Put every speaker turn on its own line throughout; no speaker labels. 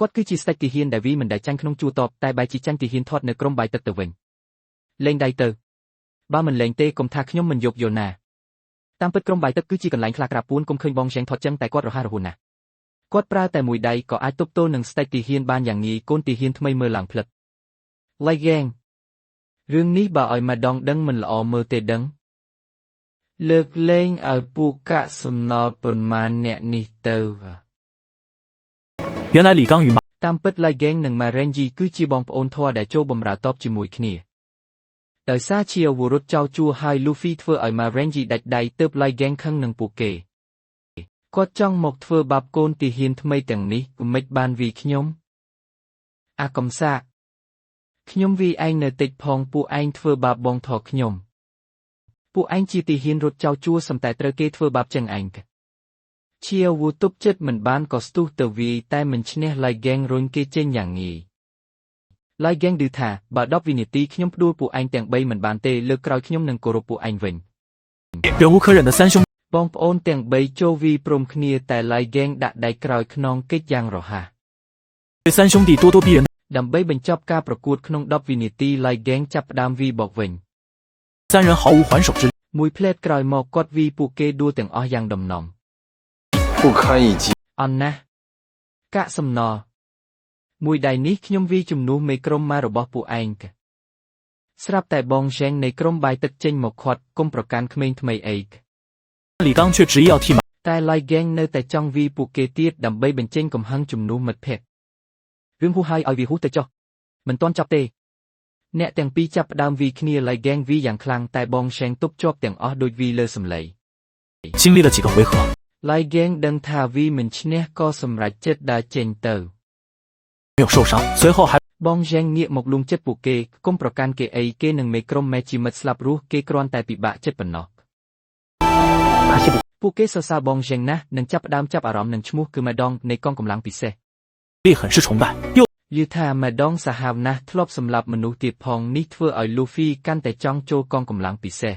គាត់គឺជាស្ដេចទាហានដែលវាមិនដែលចាញ់ក្នុងជួរតបតែបែរជាចាញ់ទាហានធាត់នៅក្រុមបាយទឹកទៅវិញលេងដៃទៅបើមិនលេងទេកុំថាខ្ញុំមិនយកយល់ណាតាមពិតក្រុមបាយទឹកគឺជាកន្លែងខ្លាក្រាពួនកុំឃើញបងឆេងធាត់ចឹងតែគាត់រហ័សរហួនណាស់គាត់ប្រើតែមួយដៃក៏អាចទប់ទល់នឹងស្ដេចទាហានបានយ៉ាងងាយកូនទាហានថ្មីមើលឡើងផ្លិតឡៃហ្គេងរឿងនេះបើឲ្យម៉ាដងដឹងមិនល្អមើលទេដឹងលើកលែងឲ្យពួកកាក់សំណល់ប៉ុន្មានអ្នកនេះទៅ
原来李刚与马
តាមពិតឡៃហ្គេងនិងម៉ារ៉េនជីគឺជាបងប្អូនធម៌ដែលចូលបម្រើតបជាមួយគ្នាដោយសារជាអាវុធចៅជួហើយលូហ្វីធ្វើឲ្យម៉ារ៉េនជីដាច់ដៃទើបឡៃហ្គេងខឹងនឹងពួកគេគាត់ចង់មកធ្វើបាបកូនទាហានថ្មីទាំងនេះគំនិតបានវីខ្ញុំអាកំសាកខ្ញុំវីឯងនៅតិចផងពួកឯងធ្វើបាបបងធေါ်ខ្ញុំពួកឯងជាទាហានរត់ចៅជួសំតែត្រូវគេធ្វើបាបចឹងឯងជាអាវុធទប់ចិត្តមិនបានក៏ស្ទុះទៅវីតែមិនឈ្នះឡៃហ្គេងរុញគេចេញយ៉ាងងាយឡៃហ្គេងឌឺថាបើ10វិនាទីខ្ញុំផ្ដួលពួកឯងទាំង3មិនបានទេលើកក្រោយខ្ញុំនឹងគោរពពួកឯងវិញ
忍无可忍的三兄
បងប្អូនទាំង3ចូលវីព្រមគ្នាតែឡៃហ្គេងដាក់ដៃក្រោយខ្នងកិច្ចយ៉ាងរហ័ស
对三兄弟咄咄逼人
ដើម្បីបញ្ចប់ការប្រកួតក្នុង10វិនាទីឡៃហ្គេងចាប់ផ្ដើមវីបកវិញ
三人毫无还手之力
មួយផ្លែតក្រោយមកគាត់វីពួកគេដួលទាំងអស់យ៉ាងដំណំ
不堪一击
អន់ណាស់កាក់សំណល់មួយដៃនេះខ្ញុំវីជំនួសមេក្រុមម៉ារបស់ពួកឯងស្រាប់តែបងឆេងនៃក្រុមបាយទឹកចេញមកខាត់គុំប្រកាន់ក្មេងថ្មីអី
李刚却执意要替马
តែឡៃហ្គេងនៅតែចង់វីពួកគេទៀតដើម្បីបញ្ចេញកំហឹងជំនួសមិត្តភក្តិរឿងហួសហើយឲ្យវាហួសទៅចុះមិនទាន់ចប់ទេអ្នកទាំងពីរចាប់ផ្ដើមវីគ្នាឡៃហ្គេងវីយ៉ាងខ្លាំងតែបងឆេងទប់ជាប់ទាំងអស់ដូចវីលើសំឡី
经历了几个回合
ឡៃហ្គេងដឹងថាវីមិនឈ្នះក៏សម្រេចចិត្តដើរចេញទៅ
没有受伤随后还
បងឆេងងាកមកលួងចិត្តពួកគេគុំប្រកាន់គេអីគេនឹងមេក្រុមមេជីមិត្តស្លាប់រស់គេគ្រាន់តែពិបាកចិត្តប៉ុណ្ណោះពួកគេសរសើរបងឆេងណាស់និងចាប់ផ្ដើមចាប់អារម្មណ៍នឹងឈ្មោះគឺម៉ាដងនៃកងកម្លាំងពិសេស
力很是崇拜又
យល់ថាម៉ាដងសាហាវណាស់ធ្លាប់សម្លាប់មនុស្សទៀតផងនេះធ្វើឲ្យលូហ្វីកាន់តែចង់ចូលកងកម្លាំងពិសេស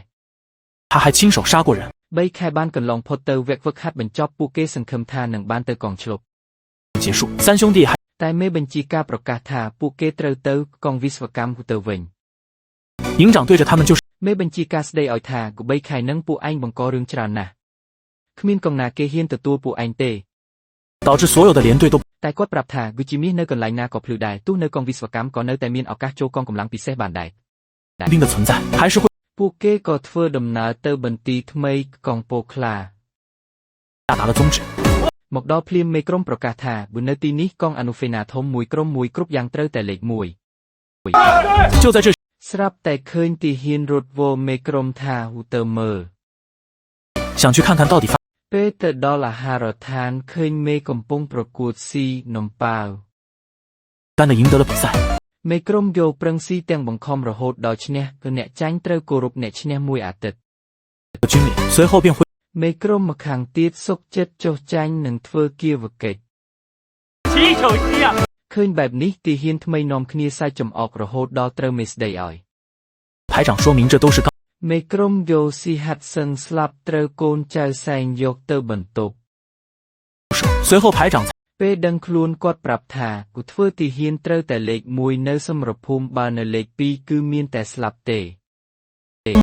他还亲手杀过人
3ខែបានកន្លងផុតទៅវគ្គហ្វឹកហាត់បញ្ចប់ពួកគេសង្ឃឹមថានឹងបានទៅកងឈ្លប់
结束三兄弟还
តែមេបញ្ជាការប្រកាសថាពួកគេត្រូវទៅកងវិស្វកម្មទៅវិញ
营长对着他们就是
មេបញ្ជាការស្ដីឲ្យថាគ3ខែនឹងពួកឯងបង្ករឿងច្រើនណាស់គ្មានកងណាគេហ៊ានទទួលពួកឯងទេ
导致所有的连队都
តែគាត់ប្រាប់ថាវិជាមាសនៅកន្លែងណាក៏ភ្លឺដែរទោះនៅកងវិស្វកម្មក៏នៅតែមានឱកាសចូលកងកម្លាំងពិសេសបានដែរ
兵的存在还是会
ពួកគេក៏ធ្វើដំណើរទៅបន្ទីថ្មីកងពោខ្លា
下达了宗旨
មកដល់ភ្លាមមេក្រុមប្រកាសថាបើនៅទីនេះកងអនុហ្វេណាធំមួយក្រុមមួយគ្រប់យ៉ាងត្រូវតែលេខ1
就在这
ស្រាប់តែឃើញទីហ៊ានរត់វមេក្រុមថាហ៊ូទៅមើល
想去看看到底发
ពេលទៅដល់អាហារដ្ឋានឃើញមេកំពុងប្រកួតស៊ីនំប៉ាវ
干的赢得了比赛
មេក្រុមយកប្រឹងស៊ីទាំងបង្ខំរហូតដល់ឈ្នះគឺអ្នកចាញ់ត្រូវគោរពអ្នកឈ្នះមួយអាទិត្យ
军脸随后便会
មេក្រុមម្ខាងទៀតសុកចិត្តចុះចាញ់និងធ្វើគាវកិច្ចឃើញបែបនេះទីហ៊ានថ្មីនាំគ្នាសាច់ចំអករហូតដល់ត្រូវមេស្ដីឲ្យ
排长说明这都是刚
មេក្រុមយោស៊ីហាត់សឹងស្លាប់ត្រូវកូនចៅសែងយកទៅបន្ទប់
随后排长
ពេលដឹងខ្លួនគាត់ប្រាប់ថាគូធ្វើទីហ៊ានត្រូវតែលេខ1នៅសមរភូមិបើនៅលេខ2គឺមានតែស្លាប់ទេ